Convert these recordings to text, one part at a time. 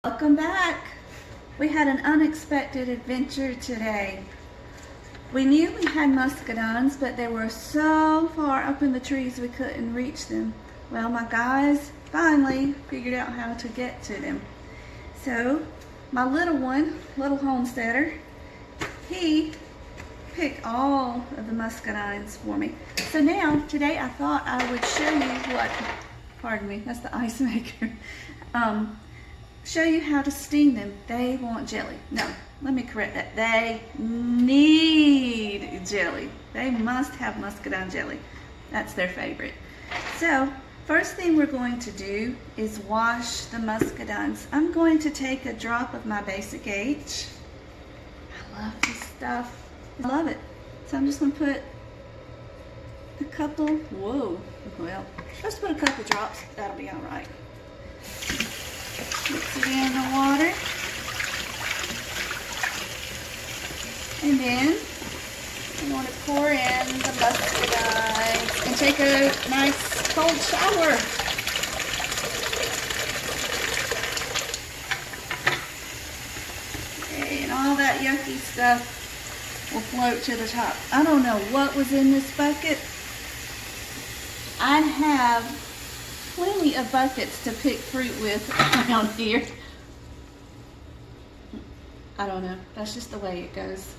Welcome back. We had an unexpected adventure today. We knew we had muscadines, but they were so far up in the trees we couldn't reach them. Well, my guys finally figured out how to get to them. So my little one, little homesteader, he picked all of the muscadines for me. So now, today I thought I would show you what, pardon me, that's the ice maker. Show you how to steam them. They want jelly. No, let me correct that. They need jelly. They must have muscadine jelly. That's their favorite. So, first thing we're going to do is wash the muscadines. I'm going to take a drop of my Basic H. I love this stuff. I love it. So I'm just going to put a couple, well, let's put a couple drops. That'll be all right. Mix it in the water. And then I'm going to pour in the muscadines and take a nice cold shower. Okay, and all that yucky stuff will float to the top. I don't know what was in this bucket. I have plenty of buckets to pick fruit with around here. I don't know. That's just the way it goes.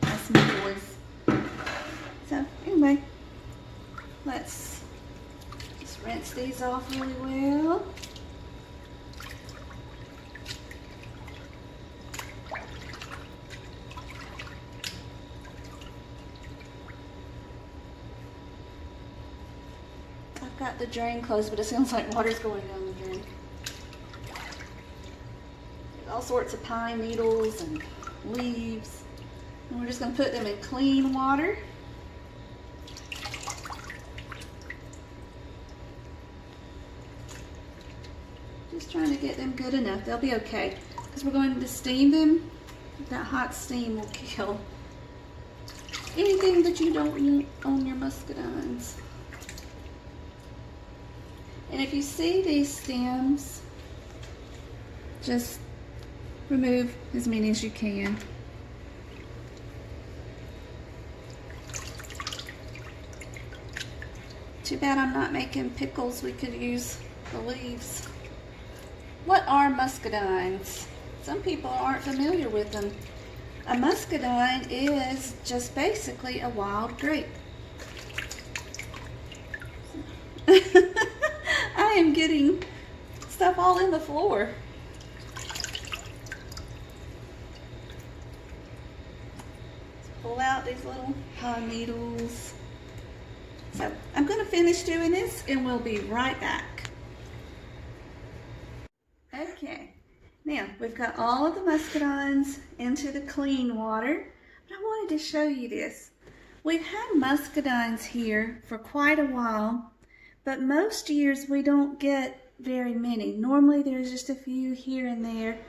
That's my boys. So anyway, let's just rinse these off really well. Got the drain closed, but it sounds like water's going down the drain. There's all sorts of pine needles and leaves. And we're just going to put them in clean water. Just trying to get them good enough. They'll be okay. Because we're going to steam them. That hot steam will kill anything that you don't want on your muscadines. And if you see these stems, just remove as many as you can. Too bad I'm not making pickles. We could use the leaves. What are muscadines? Some people aren't familiar with them. A muscadine is just basically a wild grape. I am getting stuff all in the floor. Let's pull out these little pine needles. So I'm going to finish doing this and we'll be right back. Okay, now we've got all of the muscadines into the clean water, but I wanted to show you this. We've had muscadines here for quite a while. But most years we don't get very many. Normally there's just a few here and there.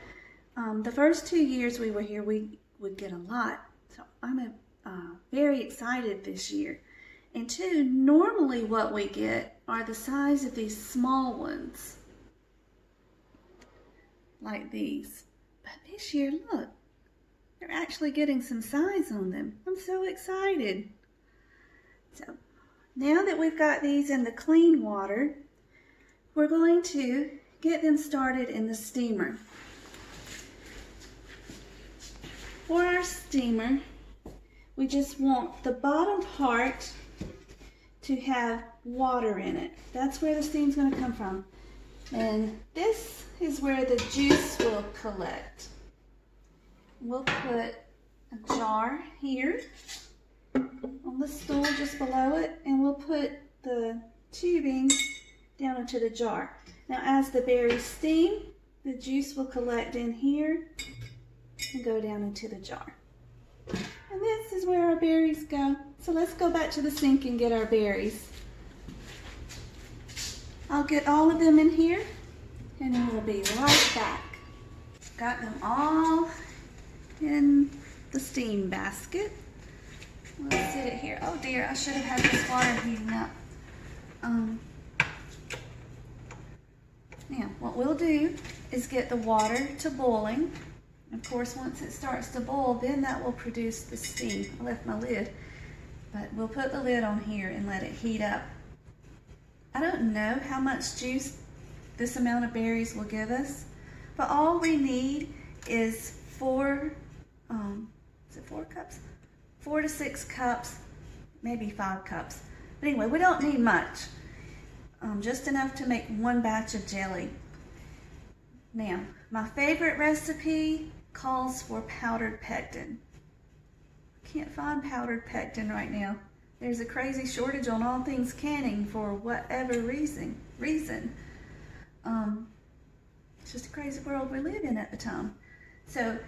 The first 2 years we were here, we would get a lot. So I'm very excited this year. And two, normally what we get are the size of these small ones. Like these. But this year, look, they're actually getting some size on them. I'm so excited. So now that we've got these in the clean water, we're going to get them started in the steamer. For our steamer, we just want the bottom part to have water in it. That's where the steam's going to come from. And this is where the juice will collect. We'll put a jar here on the stool just below it, and we'll put the tubing down into the jar. Now as the berries steam, the juice will collect in here and go down into the jar. And this is where our berries go. So let's go back to the sink and get our berries. I'll get all of them in here and then we'll be right back. Got them all in the steam basket. Let's sit it here. Oh dear, I should have had this water heating up. Now, what we'll do is get the water to boiling. Of course, once it starts to boil, then that will produce the steam. I left my lid, but we'll put the lid on here and let it heat up. I don't know how much juice this amount of berries will give us, but all we need is 4 cups? 4 to 6 cups, maybe 5 cups. But anyway, we don't need much. Just enough to make 1 batch of jelly. Now, my favorite recipe calls for powdered pectin. I can't find powdered pectin right now. There's a crazy shortage on all things canning for whatever reason. It's just a crazy world we live in at the time. So,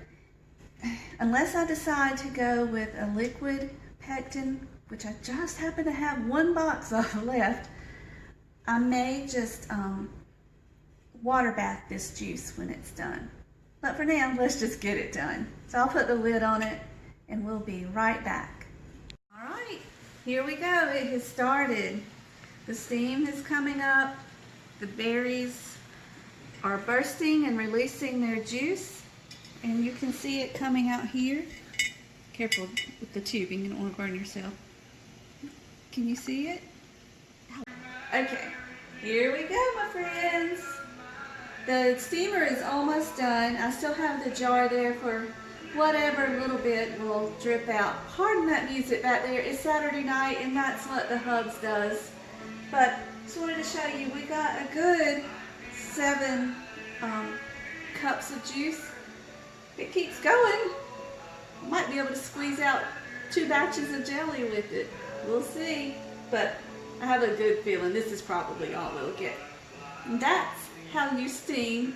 unless I decide to go with a liquid pectin, which I just happen to have 1 box of left, I may just water bath this juice when it's done. But for now, let's just get it done. So I'll put the lid on it and we'll be right back. All right, here we go. It has started. The steam is coming up. The berries are bursting and releasing their juice. And you can see it coming out here. Careful with the tubing, you don't want to burn yourself. Can you see it? Okay, here we go, my friends. The steamer is almost done. I still have the jar there for whatever little bit will drip out. Pardon that music back there. It's Saturday night and that's what the Hubs does. But just wanted to show you, we got a good 7 cups of juice. It keeps going. I might be able to squeeze out 2 batches of jelly with it. We'll see. But I have a good feeling this is probably all we'll get. And that's how you steam.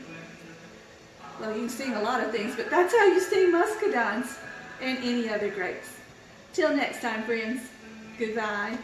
Well, you can steam a lot of things, but that's how you steam muscadines and any other grapes. Till next time, friends. Goodbye.